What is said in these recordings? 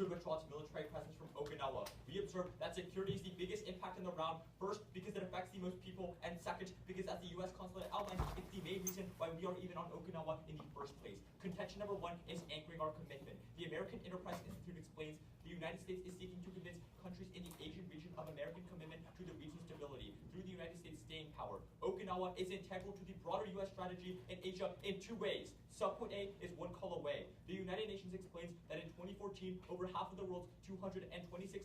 should withdraw its military presence from Okinawa. We observe that security is the biggest impact in the round, first because it affects the most people, and second because as the U.S. consulate outlined, it's the main reason why we are even on Okinawa in the first place. Contention number one is anchoring our commitment. The American Enterprise Institute explains the United States is seeking to convince countries in the Asian region of American commitment to the region's stability through the United States staying power. Okinawa is integral to the broader U.S. strategy in Asia in two ways. Subpoint A is one call away. The United Nations explains that in 2014, over half of the world's 226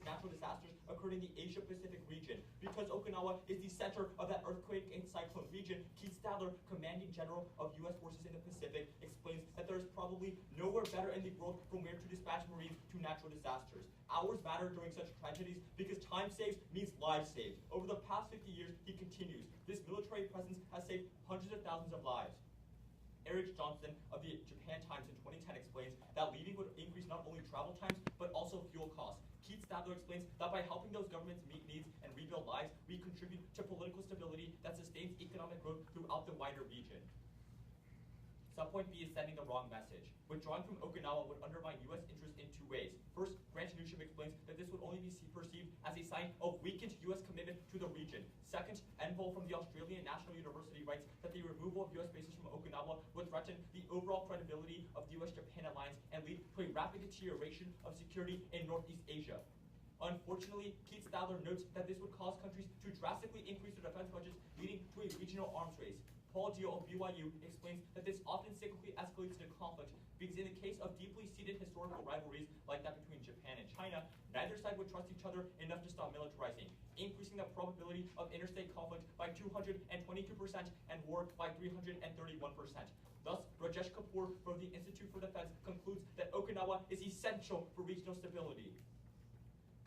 natural disasters occurred in the Asia-Pacific region. Because Okinawa is the center of that earthquake and cyclone region, Keith Stadler, commanding general of U.S. forces in the Pacific, explains that there is probably nowhere better in the world from where to dispatch Marines to natural disasters. Hours matter during such tragedies because time saved means lives saved. Over the past 50 years, he continues, this military presence has saved hundreds of thousands of lives. Eric Johnson of the Japan Times in 2010 explains that leaving would increase not only travel times, but also fuel costs. Keith Stadler explains that by helping those governments meet needs and rebuild lives, we contribute to political stability that sustains economic growth throughout the wider region. Subpoint B is sending the wrong message. Withdrawing from Okinawa would undermine U.S. interests in two ways. First, Grant Newsham explains that this would only be perceived as a sign of weakened U.S. commitment to the region. Second, Envol from the Australian National University writes that the removal of U.S. bases from Okinawa would threaten the overall credibility of the U.S.-Japan alliance and lead to a rapid deterioration of security in Northeast Asia. Unfortunately, Keith Stadler notes that this would cause countries to drastically increase their defense budgets, leading to a regional arms race. Paul Deal of BYU explains that this often cyclically escalates into conflict because in the case of deeply seated historical rivalries like that between Japan and China, neither side would trust each other enough to stop militarizing, increasing the probability of interstate conflict by 222% and war by 331%. Thus, Rajesh Kapoor from the Institute for Defense concludes that Okinawa is essential for regional stability.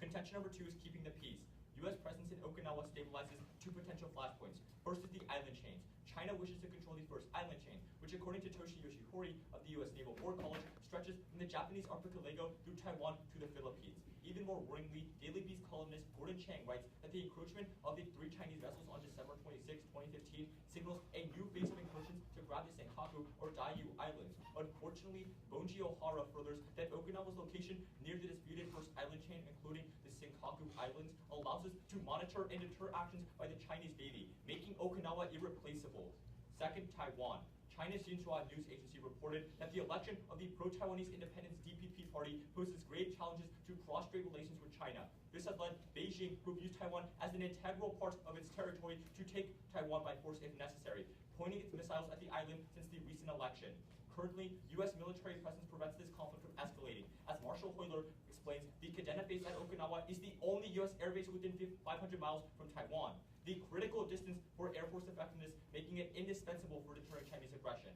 Contention number two is keeping the peace. U.S. presence in Okinawa stabilizes two potential flashpoints. First is the island chains. China wishes to control the first island chain, which according to Toshi Yoshihori of the U.S. Naval War College, stretches from the Japanese archipelago through Taiwan to the Philippines. Even more worryingly, Daily Beast columnist Gordon Chang writes that the encroachment of the three Chinese vessels on December 26, 2015 signals a new phase of incursions to grab the Senkaku or Diaoyu Islands. Unfortunately, Bonji Ohara furthers that Okinawa's location near the disputed first island chain, including the Senkaku Islands, allows us to monitor and deter actions by the Chinese Navy, making Okinawa irreplaceable. Second, Taiwan. China's Xinhua news agency reported that the election of the pro-Taiwanese independence DPP party poses grave challenges to cross-strait relations with China. This has led Beijing, who views Taiwan as an integral part of its territory, to take Taiwan by force if necessary, pointing its missiles at the island since the recent election. Currently, U.S. military presence prevents this conflict from escalating. As Marshal Hoyler explains, the Kadena base at Okinawa is the only U.S. air base within 500 miles from Taiwan, the critical distance for Air Force effectiveness, making it indispensable for deterring Chinese aggression.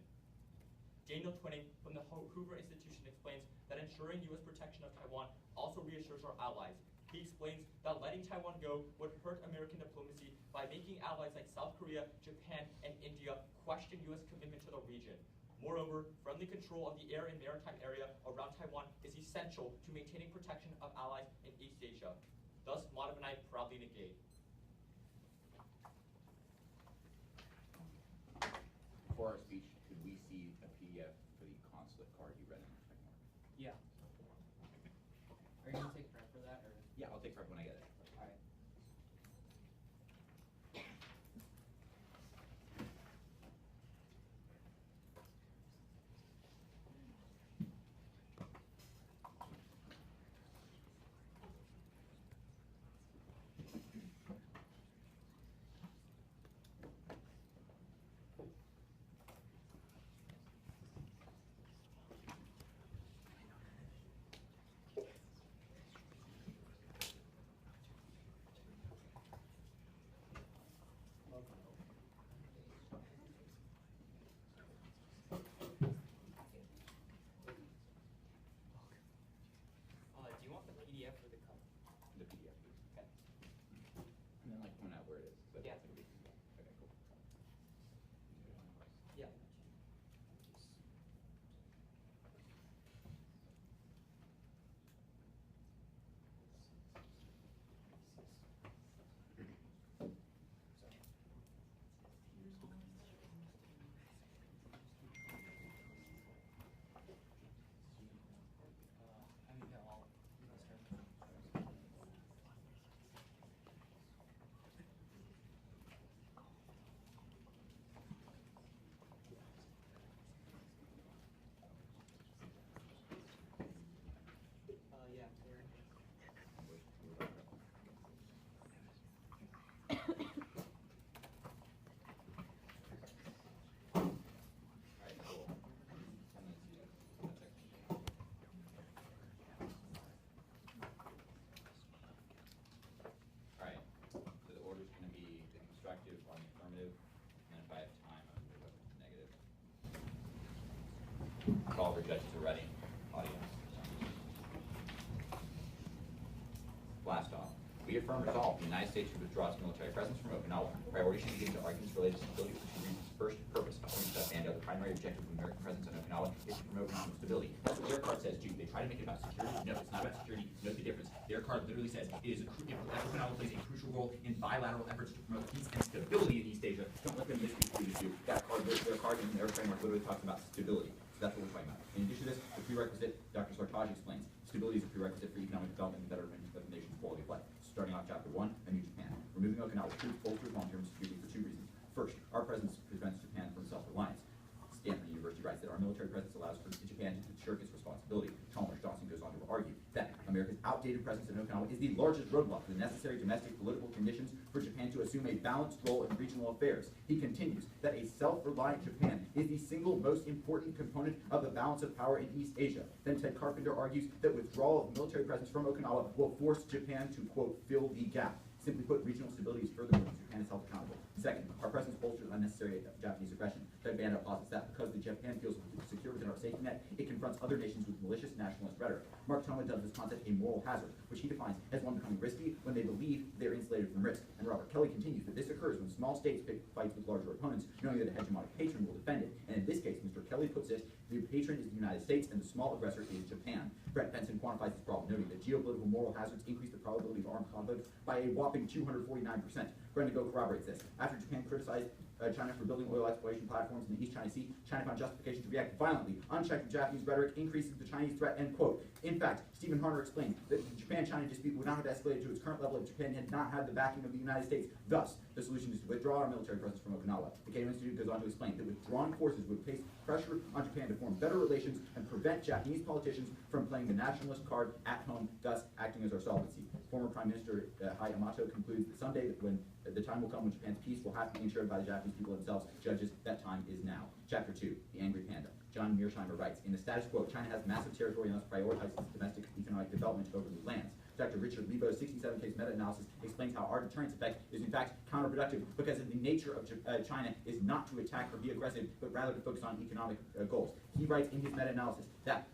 Daniel Twining from the Hoover Institution explains that ensuring U.S. protection of Taiwan also reassures our allies. He explains that letting Taiwan go would hurt American diplomacy by making allies like South Korea, Japan, and India question U.S. commitment to the region. Moreover, friendly control of the air and maritime area around Taiwan is essential to maintaining protection of allies in East Asia. Thus, Madhav and I proudly negate. For our speech, could we see a PDF for the consulate card you read in the check mark? Yeah. Are you going to take prep for that? Or? Yeah, I'll take prep when I get it. All right. for judges are ready. Audience. Blast off. We affirm resolve. The United States should withdraw its military presence from Okinawa. Priority should be given to arguments related to stability for two reasons. First, purpose. According to Japan, the primary objective of American presence on Okinawa is to promote regional stability. That's what their card says too. They try to make it about security. No, it's not about security. Note the difference. Their card literally says it is Okinawa plays a crucial role in bilateral efforts to promote peace and stability in East Asia. Don't let them misconstrue the two. That card, their card in their framework literally talks about stability. So that's what we're talking about. In addition to this, the prerequisite, Dr. Sartaj explains, stability is a prerequisite for economic development and betterment of the nation's quality of life. Starting off chapter 1, A New Japan. Removing Okinawa's troops bolsters long-term security for two reasons. First, our presence prevents Japan from self-reliance. Stanford University writes that our military presence allows for Japan to shirk its responsibility. Chalmers Johnson goes on to argue that America's outdated presence in Okinawa is the largest roadblock to the necessary domestic political conditions for Japan to assume a balanced role in regional affairs. He continues that a self-reliant Japan is the single most important component of the balance of power in East Asia. Then Ted Carpenter argues that withdrawal of military presence from Okinawa will force Japan to, quote, fill the gap. Simply put, regional stability is further moving Japan is held accountable. Second, our presence bolsters unnecessary Japanese aggression. Ted Banda posits that because the Japan feels secure within our safety net, it confronts other nations with malicious nationalist rhetoric. Mark Toma dubs this concept a moral hazard, which he defines as one becoming risky when they believe they're insulated from risk. And Robert Kelly continues that this occurs when small states pick fights with larger opponents, knowing that a hegemonic patron will defend it. And in this case, Mr. Kelly puts it, the patron is the United States and the small aggressor is Japan. Brett Benson quantifies this problem, noting that geopolitical moral hazards increase the probability of armed conflict by a whopping 249%. Brenda Go corroborates this. After Japan criticized China for building oil exploration platforms in the East China Sea, China found justification to react violently. Unchecked Japanese rhetoric increases the Chinese threat, end quote. In fact, Stephen Harner explained that the Japan-China dispute would not have escalated to its current level if Japan had not had the backing of the United States. Thus, the solution is to withdraw our military presence from Okinawa. The Cato Institute goes on to explain that withdrawing forces would place pressure on Japan to form better relations and prevent Japanese politicians from playing the nationalist card at home, thus acting as our solvency. Former Prime Minister Hayamato concludes that someday when the time will come when Japan's peace will have to be ensured by the Japanese people themselves. Judges, that time is now. Chapter 2, The Angry Panda. John Mearsheimer writes, in the status quo, China has massive territory and thus prioritizes its domestic economic development over new lands. Dr. Richard Lebo's 67-case meta-analysis explains how our deterrence effect is in fact counterproductive because of the nature of China is not to attack or be aggressive, but rather to focus on economic goals. He writes in his meta-analysis that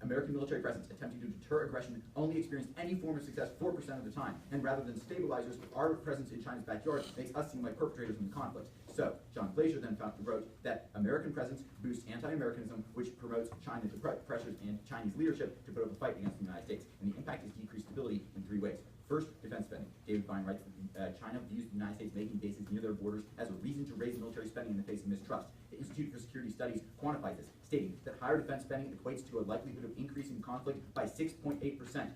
American military presence attempting to deter aggression only experienced any form of success 4% of the time, and rather than stabilizers, our presence in China's backyard makes us seem like perpetrators in the conflict. So, John Glaser then wrote that American presence boosts anti-Americanism, which promotes China to pressures and Chinese leadership to put up a fight against the United States. And the impact is decreased stability in three ways. First, defense spending. David Vine writes that China views the United States making bases near their borders as a reason to raise military spending in the face of mistrust. The Institute for Security Studies quantifies this, stating that higher defense spending equates to a likelihood of increasing conflict by 6.8%.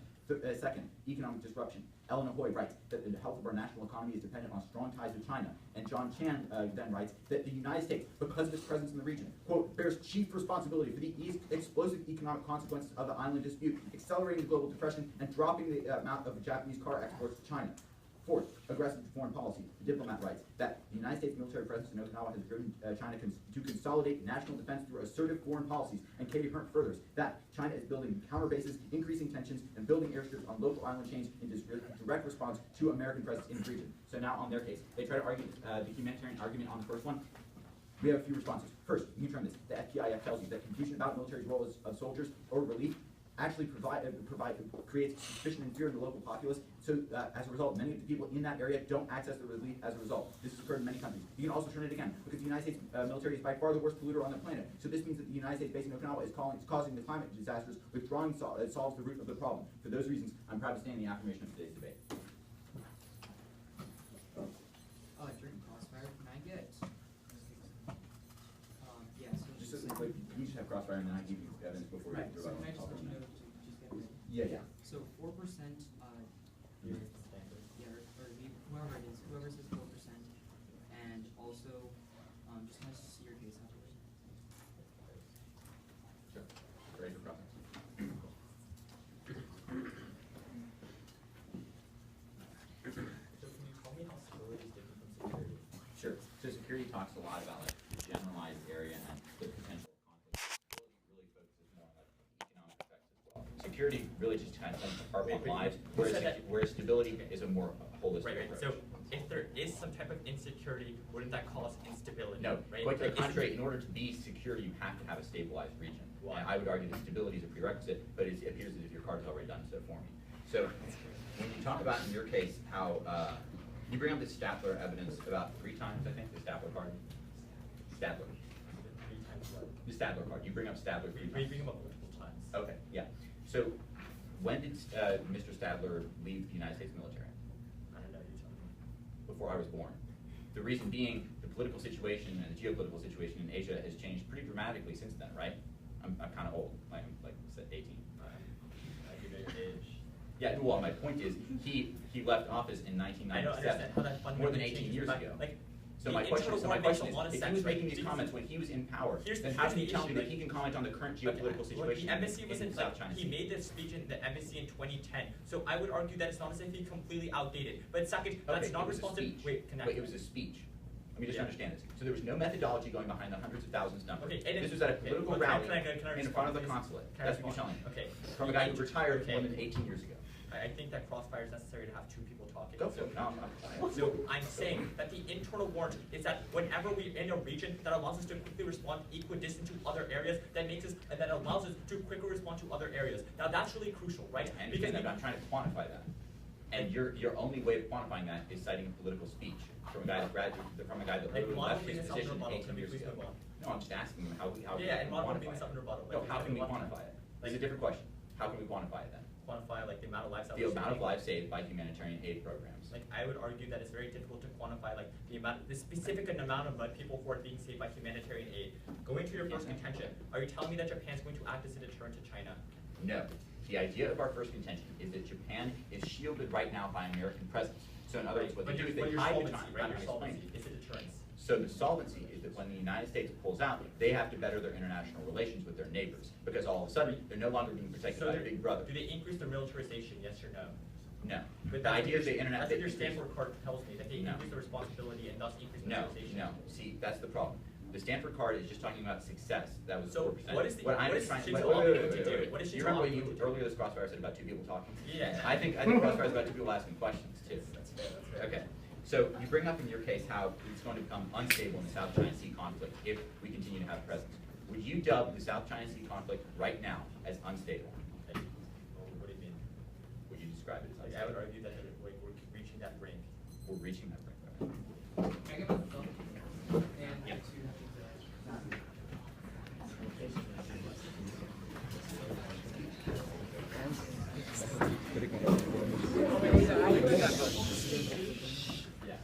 Second, economic disruption. Eleanor Hoy writes that the health of our national economy is dependent on strong ties with China. And John Chan then writes that the United States, because of its presence in the region, quote, bears chief responsibility for the explosive economic consequences of the island dispute, accelerating the global depression and dropping the amount of Japanese car exports to China. Fourth, aggressive foreign policy. The diplomat writes that the United States military presence in Okinawa has driven China to consolidate national defense through assertive foreign policies. And Katie Herndt furthers that China is building counter bases, increasing tensions, and building airstrips on local island chains in direct response to American presence in the region. So now on their case, they try to argue the humanitarian argument on the first one. We have a few responses. First, you can term this. The FPIF tells you that confusion about military role of soldiers or relief actually creates suspicion and fear in the local populace. So as a result, many of the people in that area don't access the relief as a result. This has occurred in many countries. You can also turn it again, because the United States military is by far the worst polluter on the planet. So this means that the United States base in Okinawa is causing the climate disasters. Withdrawing solves the root of the problem. For those reasons, I'm proud to stand in the affirmation of today's debate. During Crossfire, can I get, yeah, so Just like, you just have Crossfire and then I give you evidence before right, you so rebuttal. can I just let you know to just get ready? Yeah. So 4%, whoever it is, whoever says 4%, and also, just nice to see your case afterwards. Sure. Ready for process. So can you tell me how stability is different from security? Sure. So security talks a lot about like the generalized area and the potential conflict. Stability really focuses more on like economic effects as well. Security really just kind of our lives, whereas stability is a more holistic approach. So if there is some type of insecurity, wouldn't that cause instability? No, right? quite to the Like, isn't- contrary, in order to be secure, you have to have a stabilized region. Why? And I would argue that stability is a prerequisite, but it appears as if your card has already done so for me. So when you talk about, in your case, how you bring up the Stapler evidence about 3 times, I think, the Stapler card. Stapler. 3 times what? The Stapler card. You bring up Stapler 3 We times. bring him up multiple times. Okay, yeah. So when did Mr. Stadler leave the United States military? I don't know, you tell me. Before I was born. The reason being, the political situation and the geopolitical situation in Asia has changed pretty dramatically since then, right? I'm kind of old, I'm like 18. I give you your age. Yeah, well, my point is, he left office in I don't 1997, understand how that more than fundamentally 18 changes years the fact- ago. Like, So the my question internal is, war makes a lot of if he sense, was right? making these Because- comments when he was in power, Here's then the- how here's can you the tell me issue, that he can comment on the current geopolitical situation The embassy in wasn't South like, China he Sea? made this speech in the embassy in 2010. So I would argue that it's not as if he completely outdated. But second, that's Okay, not it was a responsive. speech. Wait, connect. Wait, it was a speech. Let me just Yeah. understand this. So there was no methodology going behind the hundreds of thousands number. Okay, and This it- was at a okay, political well, can I- rally can I in front of the respond, please? consulate. Can I That's what you're telling respond? me. Okay. From a guy who retired Okay. more than 18 years ago. I think that Crossfire is necessary to have 2 people talking. Go So- for it. No, I'm So I'm saying that the internal warrant is that whenever we're in a region that allows us to quickly respond equidistant to other areas, that makes us and that allows us to quickly respond to other areas. Now that's really crucial, right? I understand that, but I'm trying to quantify that. And your only way of quantifying that is citing a political speech from a guy that like literally model left being his a self position rebuttal. 18 Can we years please ago. move on? No, I'm just asking him how we Yeah, and can model quantify being it. self rebuttal. No, how can we quantify it? It's a different question. How can we quantify it then? Quantify like the amount of lives that The we're amount of saving. lives saved by humanitarian aid programs. Like I would argue that it's very difficult to quantify like the specific amount of people who are being saved by humanitarian aid. Going to your first contention, are you telling me that Japan's going to act as a deterrent to China? No. The idea of our first contention is that Japan is shielded right now by American presence. So in other words, what they do is they hide the time. I'm Your solvency explaining. is a deterrence. So the solvency is that when the United States pulls out, they have to better their international relations with their neighbors, because all of a sudden, they're no longer being protected by their big brother. Do they increase their militarization, yes or no? No. But The idea is the internet. That's what your Stanford card tells me, that they No. increase the responsibility and thus increase No, militarization. no. See, that's the problem. The Stanford card is just talking about success. That was So 4%. what is the- I'm what is trying- Shinzo wait, Abe wait, going wait, to wait, do? wait. What is You Shinzo remember Abe what going you to do? earlier this Crossfire said about 2 people talking? Yeah. I think Crossfire is about 2 people asking questions too. That's fair, that's fair. Okay. So you bring up in your case how it's going to become unstable in the South China Sea conflict if we continue to have presence. Would you dub the South China Sea conflict right now as unstable? Okay. Well, what do you mean? Would you describe it as Like, I would unstable? argue that we're reaching that brink. We're reaching that brink. Can I get my phone? And Yeah. Yeah.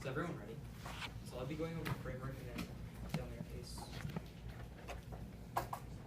Is everyone ready? So I'll be going over framework and then down their case.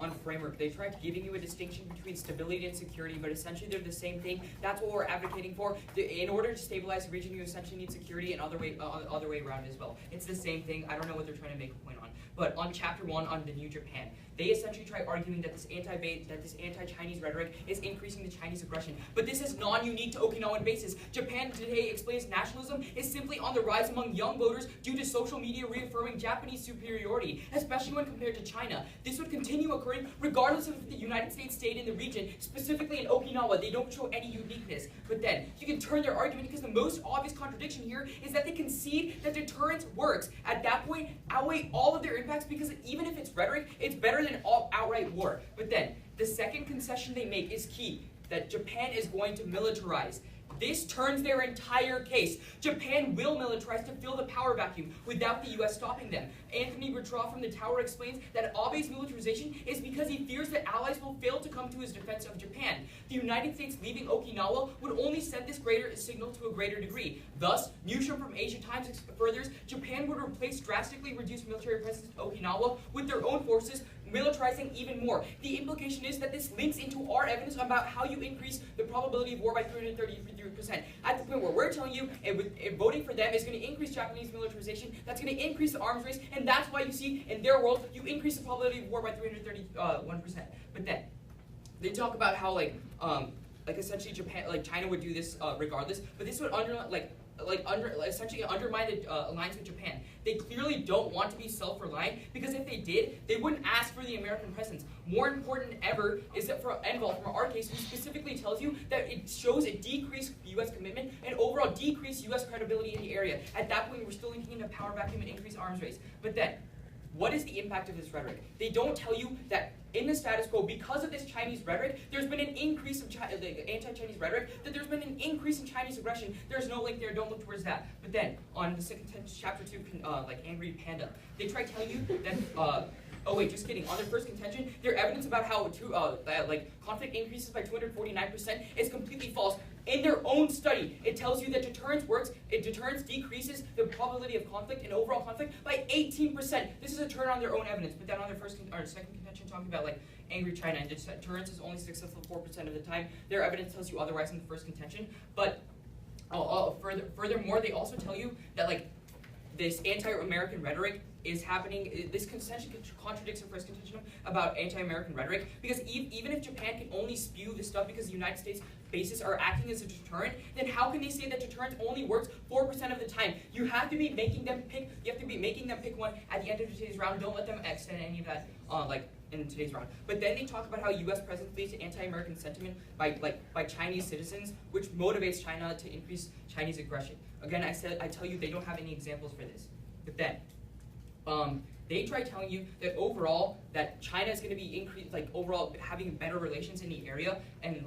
On framework, they tried giving you a distinction between stability and security, but essentially they're the same thing. That's what we're advocating for. In order to stabilize the region, you essentially need security and other way around as well. It's the same thing. I don't know what they're trying to make a point on. But on chapter 1 on the New Japan, they essentially try arguing that this anti-Chinese rhetoric is increasing the Chinese aggression. But this is non-unique to Okinawan bases. Japan today explains nationalism is simply on the rise among young voters due to social media reaffirming Japanese superiority, especially when compared to China. This would continue occurring regardless of if the United States stayed in the region, specifically in Okinawa. They don't show any uniqueness. But then, you can turn their argument because the most obvious contradiction here is that they concede that deterrence works. At that point, outweigh all of their impacts because even if it's rhetoric, it's better than outright war. But then, the second concession they make is key, that Japan is going to militarize. This turns their entire case. Japan will militarize to fill the power vacuum without the U.S. stopping them. Anthony Bertrand from the Tower explains that Abe's militarization is because he fears that allies will fail to come to his defense of Japan. The United States leaving Okinawa would only send this greater signal to a greater degree. Thus, Newsham from Asia Times furthers, Japan would replace drastically reduced military presence in Okinawa with their own forces, militarizing even more. The implication is that this links into our evidence about how you increase the probability of war by 333%. At the point where we're telling you if voting for them is going to increase Japanese militarization, that's going to increase the arms race, and that's why you see in their world you increase the probability of war by 331%. But then they talk about how essentially China would do this regardless, but this would essentially undermine the alliance with Japan. They clearly don't want to be self-reliant because if they did, they wouldn't ask for the American presence. More important than ever is that for Enval, from our case, who specifically tells you that it shows a decreased U.S. commitment and overall decreased U.S. credibility in the area. At that point, we're still linking in a power vacuum and increased arms race. But then, what is the impact of this rhetoric? They don't tell you that in the status quo, because of this Chinese rhetoric, there's been an increase of anti-Chinese rhetoric, that there's been an increase in Chinese aggression. There's no link there, don't look towards that. But then, on the second chapter 2, Angry Panda, they try telling you that, oh wait, just kidding. On their first contention, their evidence about how conflict increases by 249% is completely false. In their own study, it tells you that deterrence works. Deterrence decreases the probability of conflict and overall conflict by 18%. This is a turn on their own evidence. But then on their second contention, talking about angry China and deterrence is only successful 4% of the time. Their evidence tells you otherwise in the first contention. But furthermore, they also tell you that this anti-American rhetoric is happening. This contention contradicts the first contention about anti-American rhetoric, because even if Japan can only spew this stuff because the United States bases are acting as a deterrent, then how can they say that deterrence only works 4% of the time? You have to be making them pick. You have to be making them pick one at the end of today's round. Don't let them extend any of that in today's round. But then they talk about how U.S. presence leads to anti-American sentiment by Chinese citizens, which motivates China to increase Chinese aggression. Again, I tell you they don't have any examples for this. But then they try telling you that overall that China is going to be overall having better relations in the area, and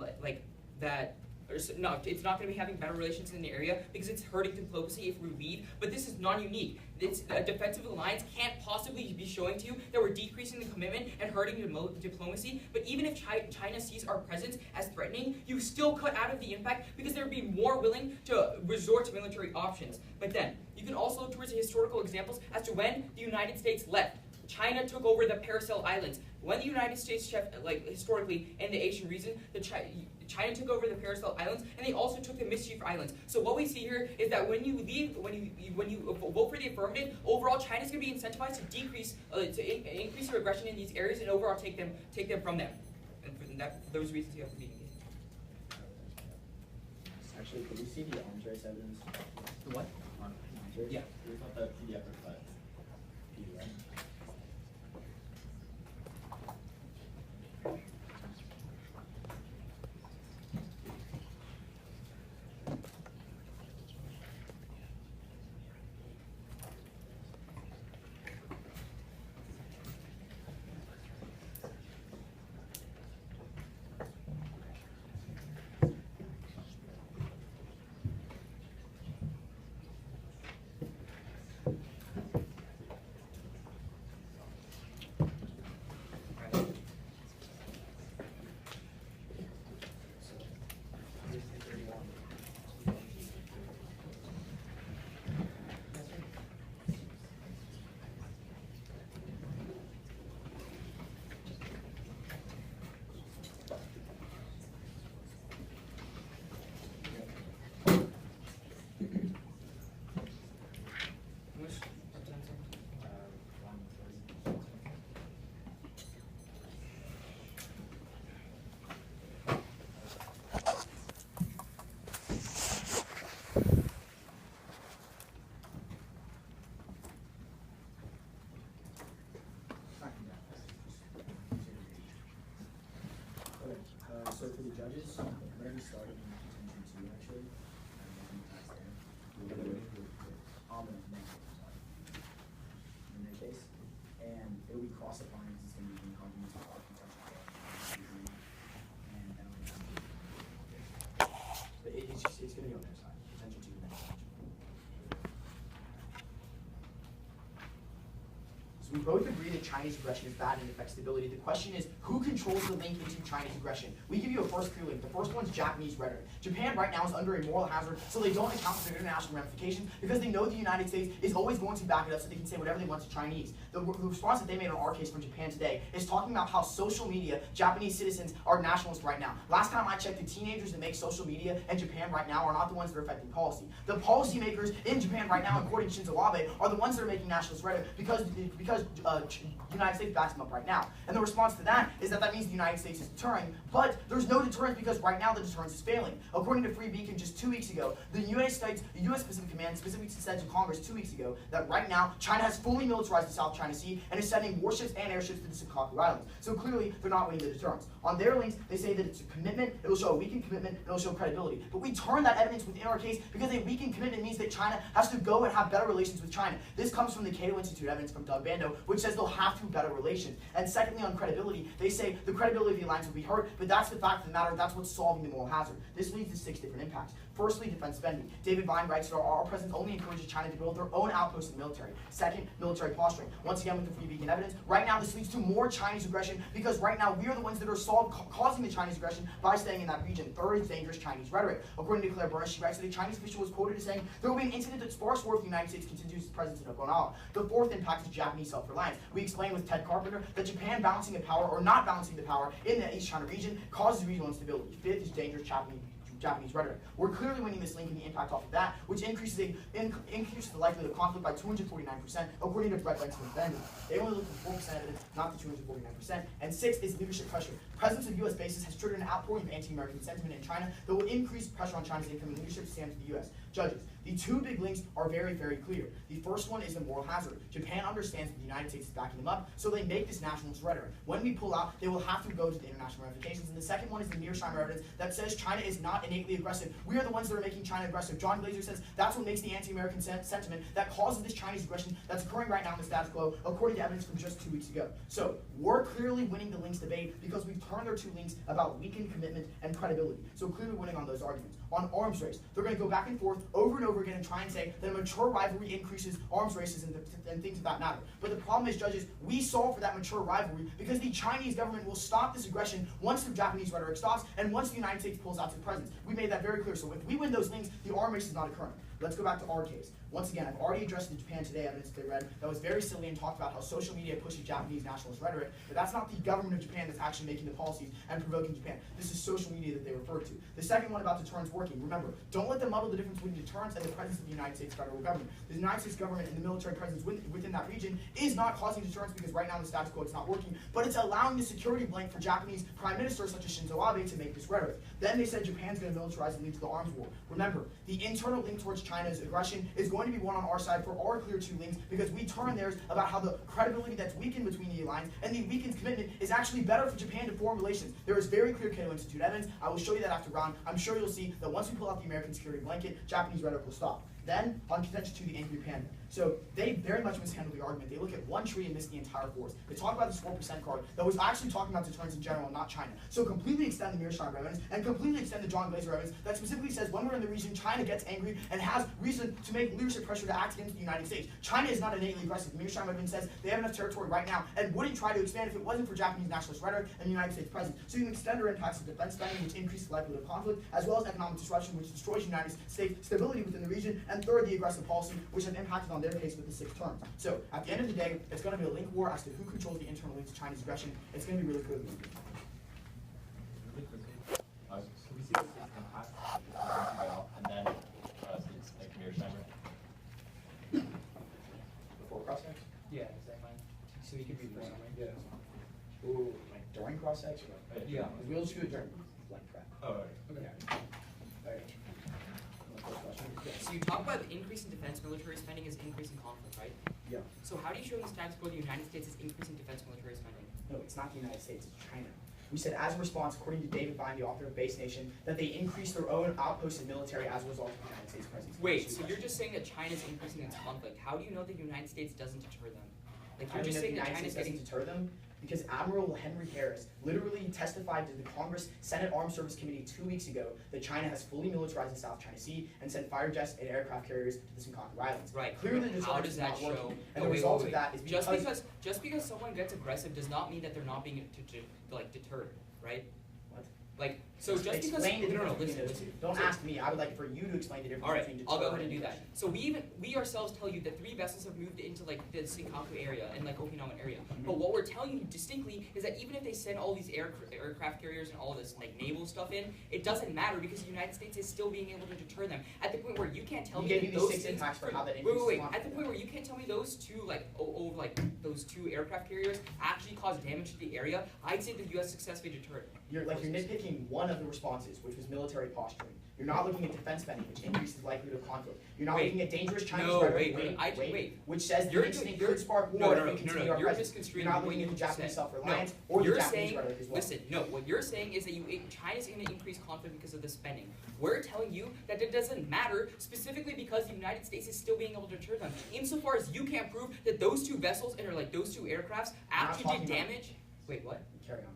no, it's not going to be having better relations in the area because it's hurting diplomacy if we leave. But this is non-unique. A defensive alliance can't possibly be showing to you that we're decreasing the commitment and hurting diplomacy. But even if China sees our presence as threatening, you still cut out of the impact because they'd be more willing to resort to military options. But then, you can also look towards the historical examples as to when the United States left. China took over the Paracel Islands. When the United States, historically in the Asian region, China took over the Paracel Islands, and they also took the Mischief Islands. So what we see here is that when you vote for the affirmative, overall China's going to be incentivized to increase their aggression in these areas and overall take them from them. And for those reasons, you have to be engaged. Actually, could we see the arms race evidence? The what? Arms race? Yeah. We thought that PDF reflects PDF. We both agree that Chinese aggression is bad and affects stability. The question is, who controls the link into Chinese aggression? We give you a first clear link. The first one's Japanese rhetoric. Japan right now is under a moral hazard, so they don't account for their international ramifications because they know the United States is always going to back it up so they can say whatever they want to Chinese. The response that they made on our case from Japan today is talking about how social media, Japanese citizens are nationalist right now. Last time I checked, the teenagers that make social media in Japan right now are not the ones that are affecting policy. The policymakers in Japan right now, according to Shinzo Abe, are the ones that are making nationalist rhetoric because the United States backs them up right now. And the response to that is that means the United States is deterring, but there's no deterrence because right now the deterrence is failing. According to Free Beacon just 2 weeks ago, the U.S. Pacific Command specifically said to Congress 2 weeks ago that right now China has fully militarized the South China Sea and is sending warships and airships to the Senkaku Islands. So clearly they're not winning the deterrence. On their links, they say that it's a commitment, it'll show a weakened commitment, it'll show credibility. But we turn that evidence within our case because a weakened commitment means that China has to go and have better relations with China. This comes from the Cato Institute evidence from Doug Bando, which says they'll have to have better relations. And secondly, on credibility, they say the credibility of the alliance will be hurt, but that's the fact of the matter, that's what's solving the moral hazard. This leads to 6 different impacts. Firstly, defense spending. David Vine writes that our president only encourages China to build their own outposts in the military. Second, military posturing. Once again, with the Free Beacon evidence, right now this leads to more Chinese aggression because right now we are the ones that are causing the Chinese aggression by staying in that region. Third is dangerous Chinese rhetoric. According to Claire Burns, she writes that a Chinese official was quoted as saying there will be an incident that sparks war if the United States continues its presence in Okinawa. The fourth impact is Japanese self-reliance. We explained with Ted Carpenter that Japan balancing the power or not balancing the power in the East China region causes regional instability. Fifth is dangerous Japanese rhetoric. We're clearly winning this link and the impact off of that, which increases the likelihood of conflict by 249%, according to Brett Benson and Bender. They only look for 4% evidence, not the 249%. And 6 is leadership pressure. Presence of U.S. bases has triggered an outpouring of anti-American sentiment in China that will increase pressure on China's incoming leadership to stand with the U.S. Judges, the 2 big links are very, very clear. The first one is the moral hazard. Japan understands that the United States is backing them up, so they make this nationalist rhetoric. When we pull out, they will have to go to the international ramifications. And the second one is the Mearsheimer evidence that says China is not innately aggressive. We are the ones that are making China aggressive. John Glazer says that's what makes the anti-American sentiment that causes this Chinese aggression that's occurring right now in the status quo, according to evidence from just 2 weeks ago. So we're clearly winning the links debate because we've turned our 2 links about weakened commitment and credibility. So clearly winning on those arguments. On arms race, they're going to go back and forth over and over again and try and say that a mature rivalry increases arms races and things of that matter. But the problem is, judges, we solve for that mature rivalry because the Chinese government will stop this aggression once the Japanese rhetoric stops and once the United States pulls out its presence. We made that very clear. So if we win those links, the arm race is not occurring. Let's go back to our case. Once again, I've already addressed the Japan Today evidence they read that was very silly and talked about how social media pushes Japanese nationalist rhetoric, but that's not the government of Japan that's actually making the policies and provoking Japan. This is social media that they refer to. The second one about deterrence working. Remember, don't let them muddle the difference between deterrence and the presence of the United States federal government. The United States government and the military presence within that region is not causing deterrence because right now in the status quo it's not working, but it's allowing the security blank for Japanese prime ministers such as Shinzo Abe to make this rhetoric. Then they said Japan's going to militarize and lead to the arms war. Remember, the internal link towards China's aggression is going to be one on our side for our clear 2 links because we turn theirs about how the credibility that's weakened between the alliance and the weakened commitment is actually better for Japan to form relations. There is very clear Cato Institute evidence. I will show you that after round. I'm sure you'll see that once we pull out the American security blanket, Japanese rhetoric will stop. Then, on contention to the angry panda. So they very much mishandled the argument. They look at one tree and miss the entire forest. They talk about this 4% card that was actually talking about deterrence in general, not China. So completely extend the Mearsheimer evidence and completely extend the John Glazer evidence that specifically says when we're in the region, China gets angry and has reason to make leadership pressure to act against the United States. China is not innately aggressive. The Mearsheimer evidence says they have enough territory right now and wouldn't try to expand if it wasn't for Japanese nationalist rhetoric and the United States presence. So you can extend our impacts of defense spending, which increases the likelihood of conflict, as well as economic disruption, which destroys the United States stability within the region, and third, the aggressive policy, which has impacted on their case with the 6 terms. So at the end of the day, it's going to be a link war as to who controls the internal links to Chinese aggression. It's going to be really clear. Really quickly, so we see this as impact and then it's like Mearsheimer. Before cross-sex? Yeah, exactly. So you can read the summary. Yeah. Ooh, like during cross-sex? Yeah. We'll just do it during like prep. Oh, okay. Okay. Okay. So you talk about the increase in defense military spending is increasing conflict, right? Yeah. So how do you show these times where the United States is increasing defense military spending? No, it's not the United States, it's China. We said as a response, according to David Vine, the author of Base Nation, that they increased their own outposts and military as a result of the United States presence. Wait, so you're just saying that China's increasing its conflict. How do you know the United States doesn't deter them? Like How you're do you just know the saying that United China's States getting doesn't deter them? because Admiral Henry Harris literally testified to the Congress Senate Armed Service Committee 2 weeks ago that China has fully militarized the South China Sea and sent fighter jets and aircraft carriers to the Senkaku Islands. Right. Clearly, the How deterrence does is that not show? working, and No, the wait, result wait, of that is just because someone gets aggressive does not mean that they're not being deterred, right? What? Like, so just because Explain the no, difference between listen. those two. Don't ask me. I would like for you to explain the difference All right, between I'll go deter ahead and do that. aggression. So we ourselves tell you that 3 vessels have moved into like the Senkaku area and like Okinawa area. But what we're telling you distinctly is that even if they send all these aircraft carriers and all this like naval stuff in, it doesn't matter because the United States is still being able to deter them. At the point where you can't tell You me gave that me these those 6 things, impacts for how that wait, increases at the point where you can't tell me those two like those 2 aircraft carriers actually cause damage to the area, I'd say the U.S. successfully deterred. You're nitpicking one of the responses, which was military posturing. You're not looking at defense spending, which increases likelihood of conflict. You're not Wait. looking at dangerous Chinese No, rhetoric, wait. which says You're- the incident you're- could spark no, war no, if we no, continue no, our you're presence. misconstruing You're not what looking at you the Japanese said. self-reliance No, or the you're Japanese saying, rhetoric as well. listen, no, what you're saying is that China's going to increase conflict because of the spending. We're telling you that it doesn't matter specifically because the United States is still being able to deter them. Insofar as you can't prove that those 2 vessels and or like those 2 aircrafts actually did talking about- damage. Wait, what? Carry on.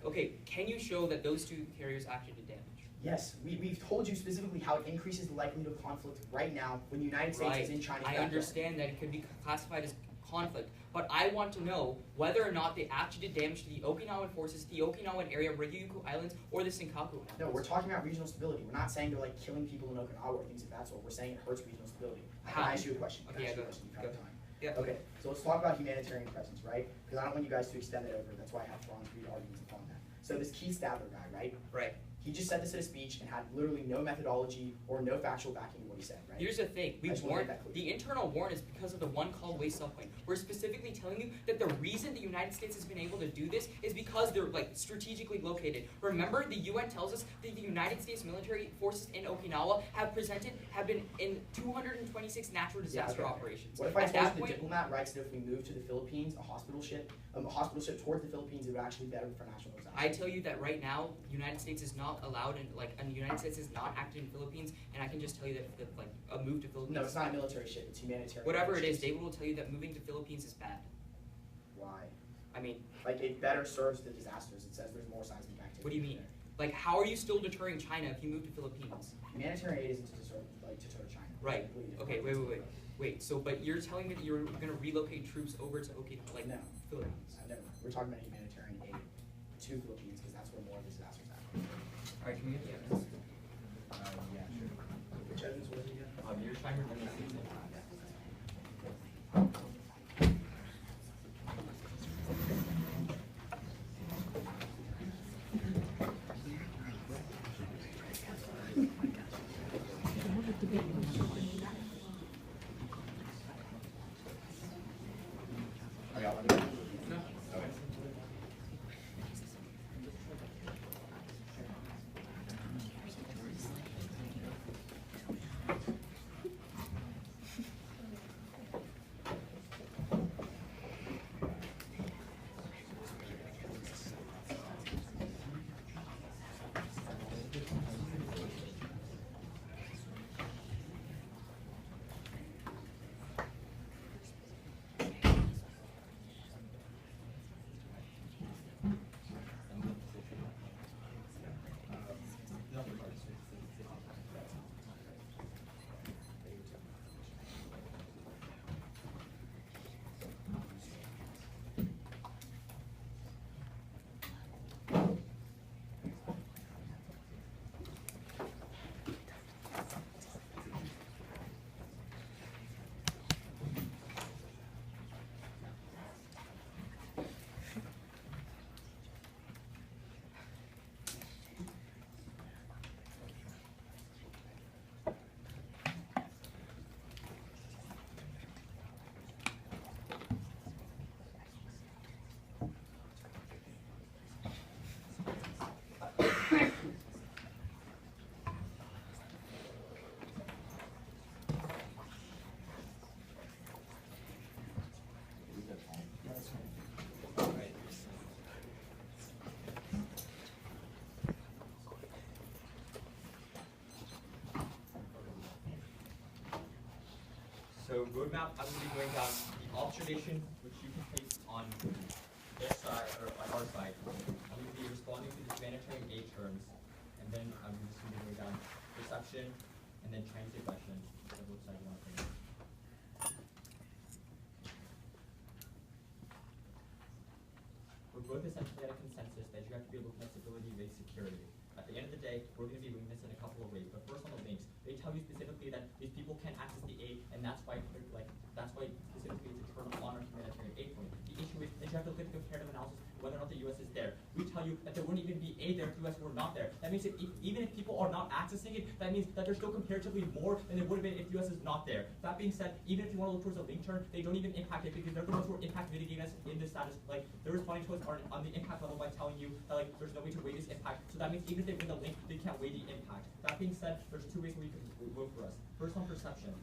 Okay, can you show that those 2 carriers actually did damage? Yes, we've told you specifically how it increases the likelihood of conflict right now when the United States Right. is in China's I backyard. understand that it could be classified as conflict, but I want to know whether or not they actually did damage to the Okinawan forces, the Okinawan area, Ryukyu Islands, or the Senkaku Islands. No, we're talking about regional stability. We're not saying they're like killing people in Okinawa or things of that sort. We're saying it hurts regional stability. Can How? I ask you a question? Can I Okay, ask yeah, you a go question? ahead. You've got time. Yeah. Okay, so let's talk about humanitarian presence, right? Because I don't want you guys to extend it over. That's why I have strong 3 arguments upon that. So this Keith Stadler guy, right? Right. He just said this at a speech and had literally no methodology or no factual backing of what he said, right? Here's the thing, I just wanna make that clear. the internal warrant is because of the one called waste subpoint. We're specifically telling you that the reason the United States has been able to do this is because they're like strategically located. Remember, the UN tells us that the United States military forces in Okinawa have been in 226 natural disaster okay. operations. What if I At told that you the point, diplomat writes that if we move to the Philippines, a hospital ship towards the Philippines, it would actually be better for national disaster? I tell you that right now, the United States is not allowed and the United States is not active in Philippines, and I can just tell you that a move to Philippines. No, it's not a military ship. It's humanitarian. Whatever it is, ships. David will tell you that moving to Philippines is bad. Why? I mean, Like, it better serves the disasters. It says there's more seismic activity. what do you mean? Like, how are you still deterring China if you move to Philippines? Humanitarian aid isn't to deter China. It's Right. completely different. Okay, wait. So, but you're telling me that you're going to relocate troops over to Okinawa, like No. Philippines? Never mind. We're talking about humanitarian aid to Philippines because that's where more of the disasters happen. All right, can we get the evidence? Yeah, sure. Which evidence was it again? Your timer only 6 minutes. Are y'all ready? No. Okay. So roadmap, I'm going to be going down the observation, which you can place on their side, or on our side, I'm going to be responding to the humanitarian aid terms, and then I'm just going to be going down perception, and then Chinese aggression. Which side you want to think? We're both essentially at a consensus that you have to be looking at stability, rate, security. At the end of the day, we're going to be doing this in a couple of ways. But first on the links, they tell you specifically that these people can't access the aid, and that's why specifically it's a turn on our humanitarian aid point. The issue is that you have to look at the comparative analysis of whether or not the U.S. is there. We tell you that there wouldn't even be aid there if the U.S. were not there. That means that even if people are not accessing it, that means that there's still comparatively more than there would have been if the U.S. is not there. That being said, even if you want to look towards a link turn, they don't even impact it because they're the ones who are impact mitigating us in this status. Like, they're responding to us on the impact level by telling you that there's no way to weigh this impact. So that means even if they win the link, they can't weigh the impact. That being said, there's two ways where you can vote for us. First, on perception.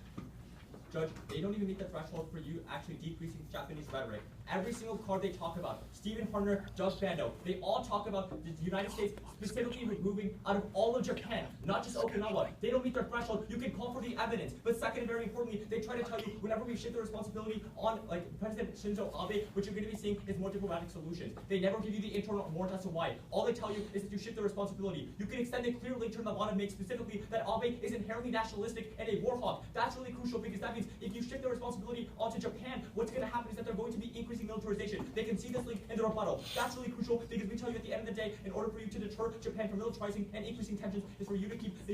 Judge, they don't even meet the threshold for you actually decreasing Japanese rhetoric. Every single card they talk about, Stephen Harner, Doug Bando, they all talk about the United States specifically removing out of all of Japan, not just Okinawa. They don't meet their threshold. You can call for the evidence. But second and very importantly, they try to tell you whenever we shift the responsibility on President Shinzo Abe, what you're going to be seeing is more diplomatic solutions. They never give you the internal warrant as to why. All they tell you is that you shift the responsibility. You can extend a clear link turn that want to make specifically that Abe is inherently nationalistic and a war hawk. That's really crucial because that means if you shift the responsibility onto Japan, what's going to happen is that they're going to be increasing militarization. They can see this link in the rebuttal. That's really crucial because we tell you at the end of the day, in order for you to deter Japan from militarizing and increasing tensions, is for you to keep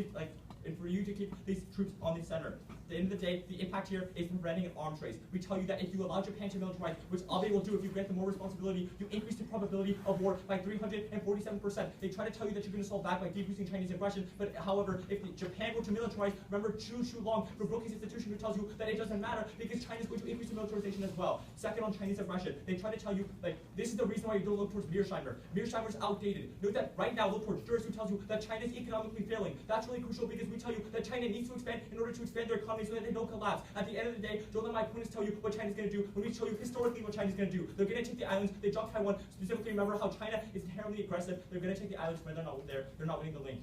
these troops on the center. At the end of the day, the impact here is preventing an arms race. We tell you that if you allow Japan to militarize, which Abe will do if you grant them more responsibility, you increase the probability of war by 347%. They try to tell you that you're going to solve that by decreasing Chinese aggression, but however, if Japan were to militarize, remember Chu Long from Brookings Institution who tells you that it doesn't matter because China is going to increase the militarization as well. Second, on Chinese aggression, they try to tell you, this is the reason why you don't look towards Mearsheimer. Mearsheimer's outdated. Note that right now, look towards jurists who tells you that China is economically failing. That's really crucial because we tell you that China needs to expand in order to expand their economy so that they don't collapse. At the end of the day, don't let my opponents tell you what China's going to do when we show you historically what China's going to do. They're going to take the islands, they drop Taiwan. Specifically, remember how China is inherently aggressive. They're going to take the islands when they're not there. They're not winning the link.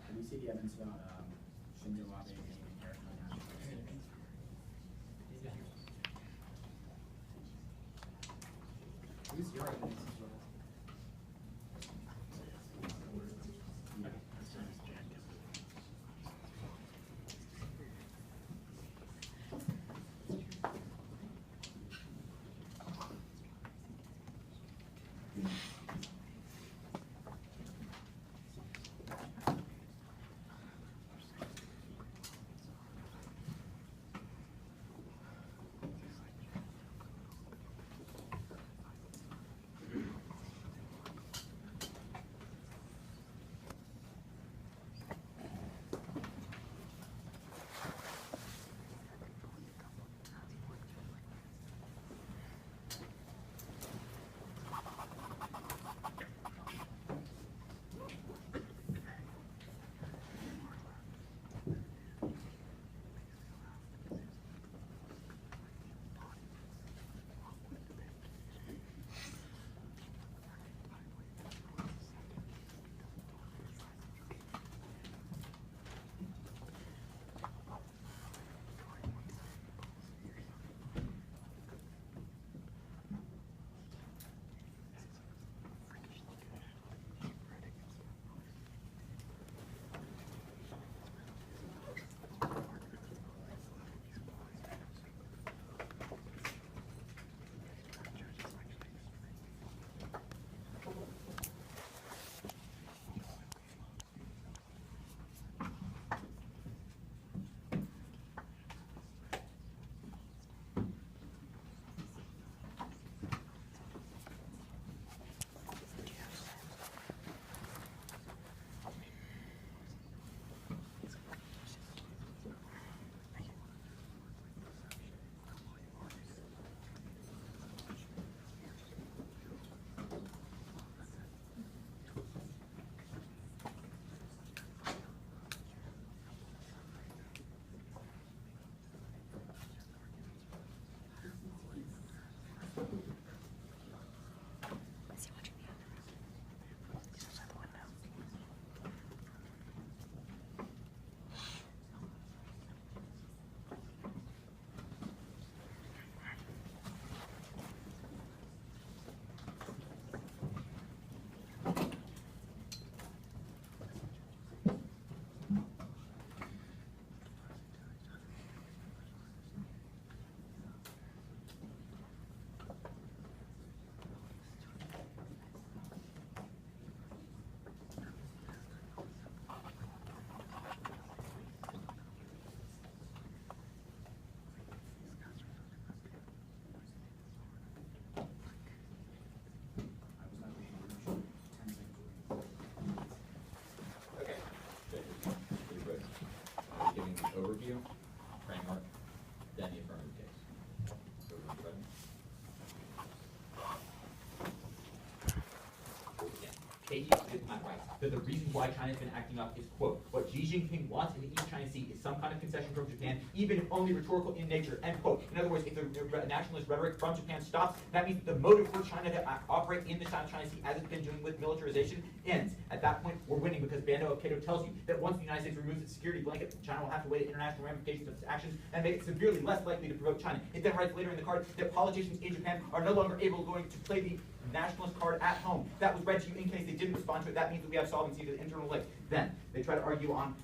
Do we see the evidence about Shinzo Abe being inherently nationalistic? Who's your evidence as well? overview, framework, then the affirmative case. So we're ready? That the reason why China's been acting up is, quote, what Xi Jinping wants in the East China Sea is some kind of concession from Japan, even if only rhetorical in nature, end quote. In other words, if the nationalist rhetoric from Japan stops, that means the motive for China to operate in the South China Sea, as it's been doing with militarization, ends. At that point, we're winning because Bando of Cato tells you that once the United States removes its security blanket, China will have to weigh the international ramifications of its actions and make it severely less likely to provoke China. It then writes later in the card that politicians in Japan are no longer going to play the nationalist card at home. That was read to you in case they didn't respond to it. That means that we have solvency to the internal link. Then, they try to argue on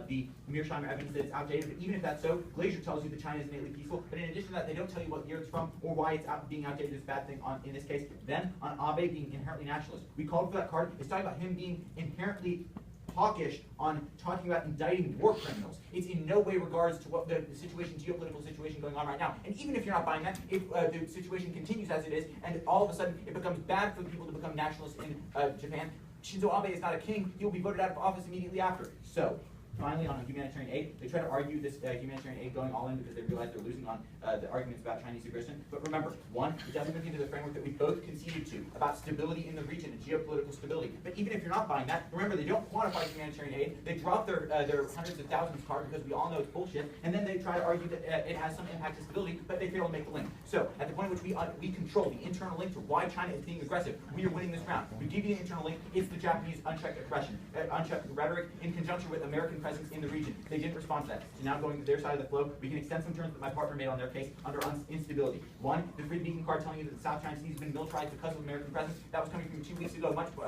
the Mearsheimer evidence that it's outdated, but even if that's so, Glaser tells you that China is innately peaceful, but in addition to that, they don't tell you what year it's from or why it's being outdated is a bad thing in this case. Then, on Abe being inherently nationalist, we called for that card. It's talking about him being inherently hawkish on talking about indicting war criminals. It's in no way regards to what the geopolitical situation going on right now. And even if you're not buying that, if the situation continues as it is, and all of a sudden it becomes bad for the people to become nationalists in Japan, Shinzo Abe is not a king. He will be voted out of office immediately after. So, finally, on humanitarian aid, they try to argue this humanitarian aid going all in because they realize they're losing on the arguments about Chinese aggression. But remember, one, it doesn't look into the framework that we both conceded to about stability in the region and geopolitical stability. But even if you're not buying that, remember they don't quantify humanitarian aid. They drop their hundreds of thousands card because we all know it's bullshit. And then they try to argue that it has some impact to stability, but they fail to make the link. So at the point at which we control the internal link to why China is being aggressive, we are winning this round. We give you the internal link. It's the Japanese unchecked aggression, unchecked rhetoric in conjunction with American presence in the region. They didn't respond to that. So now going to their side of the flow, we can extend some terms that my partner made on their case under instability. One, the free beacon card telling you that the South China Sea has been militarized because of American presence. That was coming from 2 weeks ago, much more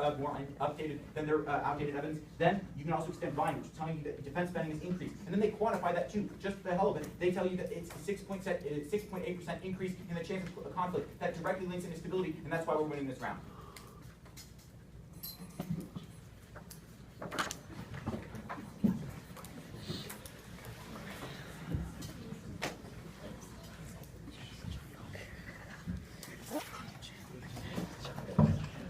updated than their outdated evidence. Then you can also extend buying, which is telling you that defense spending is increased. And then they quantify that too, just for the hell of it. They tell you that it's a 6.8% increase in the chance of conflict. That directly links into stability, and that's why we're winning this round.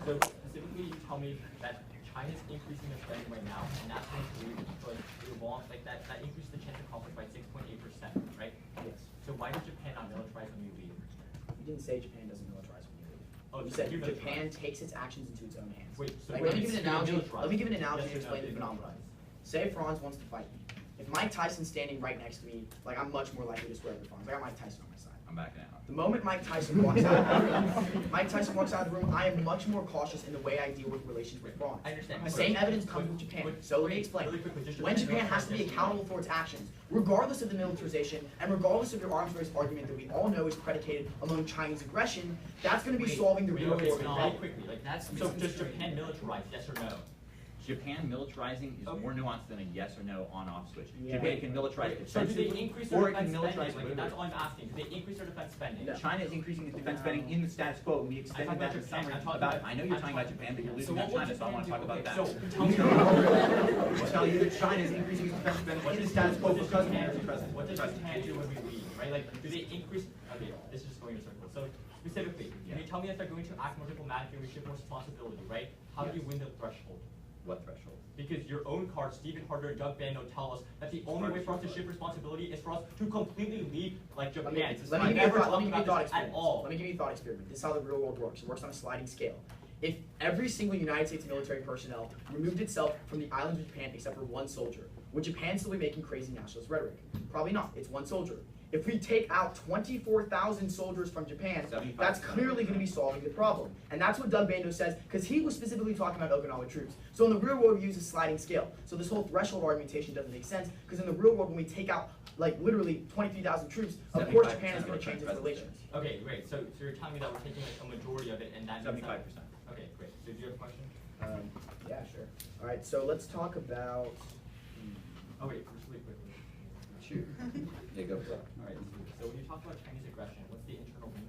So specifically, you tell me that China's increasing their spending right now, and that's going to that increases the chance of conflict by 6.8%, right? Yes. So why does Japan not militarize when you leave? You didn't say Japan doesn't militarize when you leave. Oh, You so said you Japan militarize. takes its actions into its own hands. Wait, so Like, wait, let me give an it's analogy. militarized. Let me give an analogy Yes to or no, explain the it's phenomenon. militarized. Say Franz wants to fight me. If Mike Tyson's standing right next to me, like I'm much more likely to swear to Franz. I got Mike Tyson on my side. I'm backing out. The moment Mike Tyson walks out of the room, I am much more cautious in the way I deal with relations with Franz. I understand. The same evidence comes with Japan. So let me explain. Really quickly, just When Japan has to be yes or no. accountable for its actions, regardless of the militarization and regardless of your arms race argument that we all know is predicated among Chinese aggression, that's going to be solving the real Okay, core really problem. quickly, like That's so does misconstrued. Japan militarize, yes or no? Japan militarizing is Okay. more nuanced than a yes or no on-off switch. Yeah. Japan can militarize So do they defensively, increase or their it can defense militarize. spending? Like, that's all I'm asking. Do they increase their defense spending? No. China is increasing its defense spending in the status quo, and we extended talking that about to Japan. summary I'm talking about. about- I know you're I'm talking about talking- Japan, but you're So losing what on would China, so I want to talk Japan about do? that. Okay, so tell me. I'll tell you that China is increasing its defense spending in the status quo because of American presence. What does Japan do when we leave, right? Like, do they increase? Okay, this is just going in circles. So specifically, can you tell me if they're going to act more diplomatically, we shift more responsibility, right? How do you win the threshold? What threshold? Because your own card, Stephen Harder and Doug Bando, tell us that the only way for us to shift responsibility is for us to completely leave like Japan. Let me Since give I'm you a never thought, let talking me give you a about thought this at experiment. all. Let me give you a thought experiment. This is how the real world works. It works on a sliding scale. If every single United States military personnel removed itself from the island of Japan except for one soldier, would Japan still be making crazy nationalist rhetoric? Probably not. It's one soldier. If we take out 24,000 soldiers from Japan, that's clearly going to be solving the problem. And that's what Doug Bando says, because he was specifically talking about Okinawa troops. So in the real world, we use a sliding scale. So this whole threshold argumentation doesn't make sense, because in the real world, when we take out, like, literally 23,000 troops, of course Japan is going to change its relations. Okay, great. So you're telling me that we're taking like a majority of it, and that means that- 75%. Okay, great. So do you have a question? Yeah, sure. All right, so let's talk about. Oh wait, just really quickly. Shoot. Yeah, go for it. All right. So when you talk about Chinese aggression, what's the internal link?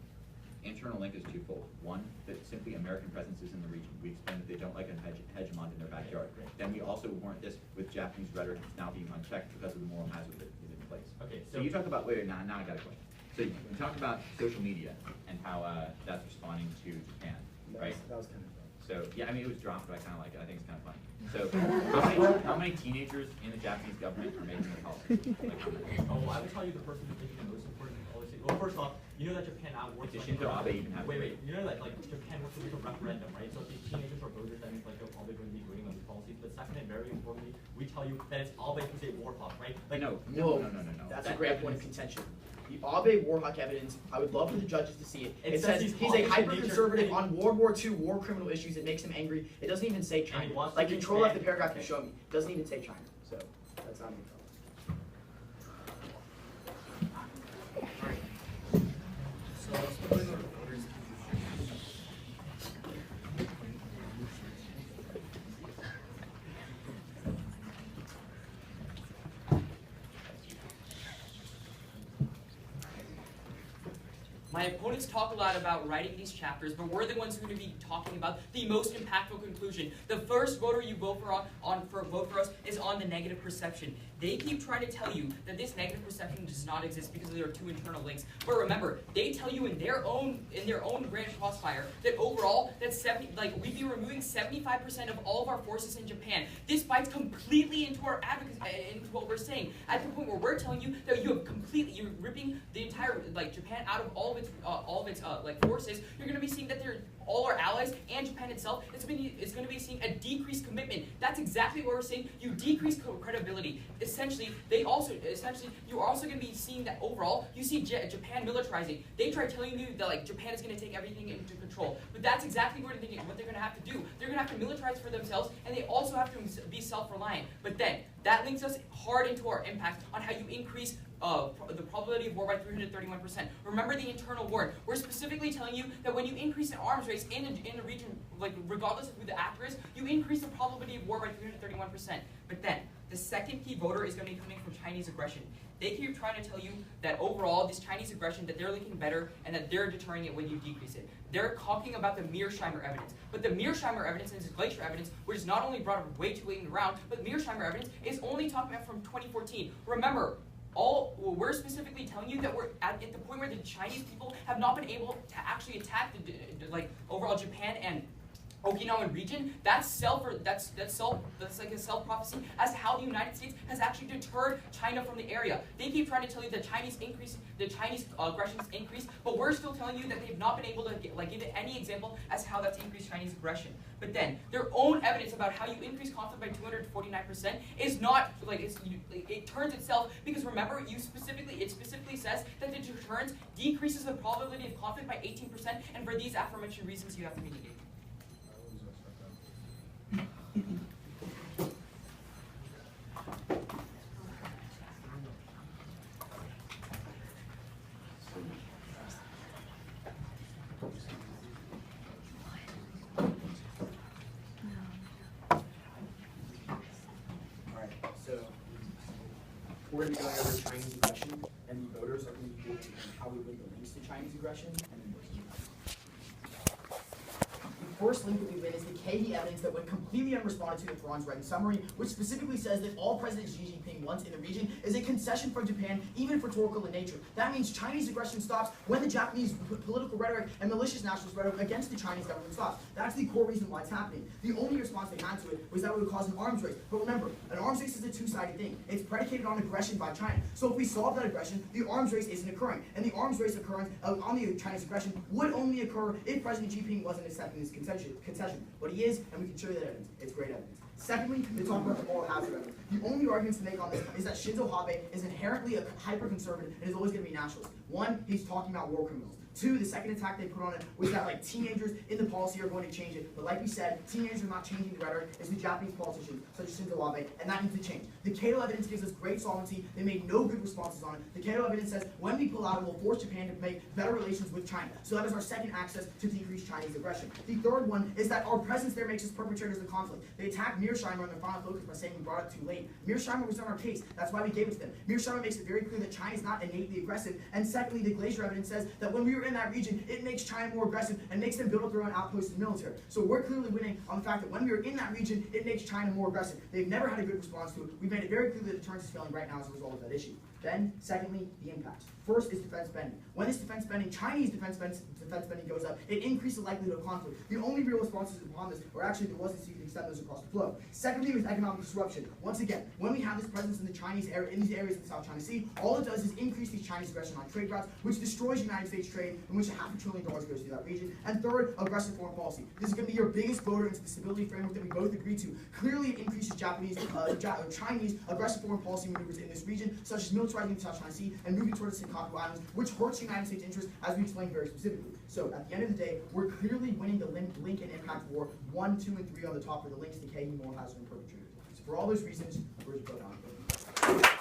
Internal link is twofold. One, that simply American presence is in the region. We explained that they don't like a hegemon in their backyard. Then we also warrant this with Japanese rhetoric that's now being unchecked because of the moral hazard that is in place. Okay, So you talk about, now I got a question. So you talk about social media and how that's responding to Japan, right? That was kind of. So yeah, I mean, it was dropped, but I kind of like it. I think it's kind of funny. So how many teenagers in the Japanese government are making the policy? Like, how many? Oh, well, I would tell you the person who's making the most important policy. Well, first off, you know that Japan now works. Does Shinzo Abe even have? Wait. You know that like Japan works with a referendum, right? So if these teenagers are voters, that means like they're probably going to be agreeing on these policies. But second and very importantly, we tell you that it's Abe who's a war hawk, right? Like No. That's a great point of contention. The Abe Warhawk evidence, I would love for the judges to see it. It says he's a hyper-conservative on World War II war criminal issues. It makes him angry. It doesn't even say China. Like, control F the paragraph you show me. It doesn't even say China. So, that's not me. So let's put in the voters. My opponents talk a lot about writing these chapters, but we're the ones who are going to be talking about the most impactful conclusion. The first voter you vote for vote for us is on the negative perception. They keep trying to tell you that this negative perception does not exist because there are two internal links. But remember, they tell you in their own branch Crossfire that overall we'd be removing 75% of all of our forces in Japan. This bites completely into our advocacy, into what we're saying. At the point where we're telling you that you're ripping the entire Japan out of all of its forces. You're going to be seeing that all our allies and Japan itself is going to be seeing a decreased commitment. That's exactly what we're saying. You decrease credibility. Essentially, you're also going to be seeing that overall, you see Japan militarizing. They try telling you that Japan is going to take everything into control, but that's exactly what they're going to have to do. They're going to have to militarize for themselves, and they also have to be self-reliant. But then that links us hard into our impact on how you increase the probability of war by 331%. Remember the internal war. We're specifically telling you that when you increase an arms race in a region, regardless of who the actor is, you increase the probability of war by 331%. But then, the second key voter is going to be coming from Chinese aggression. They keep trying to tell you that overall, this Chinese aggression, that they're linking better and that they're deterring it when you decrease it. They're talking about the Mearsheimer evidence. But the Mearsheimer evidence and this glacier evidence, which is not only brought up way too late in the round, but Mearsheimer evidence is only talking about from 2014. Remember, we're specifically telling you that we're at the point where the Chinese people have not been able to actually attack overall Japan and Okinawa region. That's like a self-prophecy as to how the United States has actually deterred China from the area. They keep trying to tell you that the Chinese aggression is increased, but we're still telling you that they've not been able to give it any example as to how that's increased Chinese aggression. But then their own evidence about how you increase conflict by 249% is not it turns itself, because remember it specifically says that the deterrence decreases the probability of conflict by 18%, and for these aforementioned reasons you have to mitigate. Alright, so we're going to be going over Chinese aggression, and the voters are going to be doing how we link the links to Chinese aggression, and then the first link that we win is the KD evidence that went completely unresponded to in Tehran's written summary, which specifically says that all President Xi Jinping wants in the region is a concession from Japan, even if rhetorical in nature. That means Chinese aggression stops when the Japanese political rhetoric and malicious nationalist rhetoric against the Chinese government stops. That's the core reason why it's happening. The only response they had to it was that it would cause an arms race. But remember, an arms race is a two-sided thing. It's predicated on aggression by China. So if we solve that aggression, the arms race isn't occurring. And the arms race occurrence on the Chinese aggression would only occur if President Xi Jinping wasn't accepting this concession. But he is, and we can show you that evidence. It's great evidence. Secondly, they talk about the moral hazard evidence. The only arguments to make on this is that Shinzo Abe is inherently a hyper-conservative and is always going to be nationalist. One, he's talking about war criminals. Two, the second attack they put on it was that teenagers in the policy are going to change it. But like we said, teenagers are not changing the rhetoric. It's the Japanese politicians, such as Shinzo Abe, and that needs to change. The Cato evidence gives us great solvency. They made no good responses on it. The Cato evidence says when we pull out, it will force Japan to make better relations with China. So that is our second access to decrease Chinese aggression. The third one is that our presence there makes us perpetrators of the conflict. They attacked Mearsheimer in their final focus by saying we brought it too late. Mearsheimer was on our case. That's why we gave it to them. Mearsheimer makes it very clear that China is not innately aggressive. And secondly, the glacier evidence says that when we were in that region, it makes China more aggressive and makes them build up their own outposts and military. So we're clearly winning on the fact that when we are in that region, it makes China more aggressive. They've never had a good response to it. We've made it very clear that deterrence is failing right now as a result of that issue. Then, secondly, the impacts. First is defense spending. When this defense spending, Chinese defense spending goes up, it increases the likelihood of conflict. The only real responses upon this, or actually there wasn't, so you can extend those across the flow. Secondly, with economic disruption. Once again, when we have this presence in the Chinese area, in these areas of the South China Sea, all it does is increase these Chinese aggression on trade routes, which destroys United States trade, in which $500 billion goes through that region. And third, aggressive foreign policy. This is going to be your biggest voter into the stability framework that we both agree to. Clearly, it increases Chinese aggressive foreign policy maneuvers in this region, such as militarizing the South China Sea and moving towards the Senkaku Islands, which hurts United States interests, as we explained very specifically. So, at the end of the day, we're clearly winning the link and impact war. 1, 2, and 3 on the top are the links, decay, moral hazard, and perpetrator. So, for all those reasons, we're just voting on it.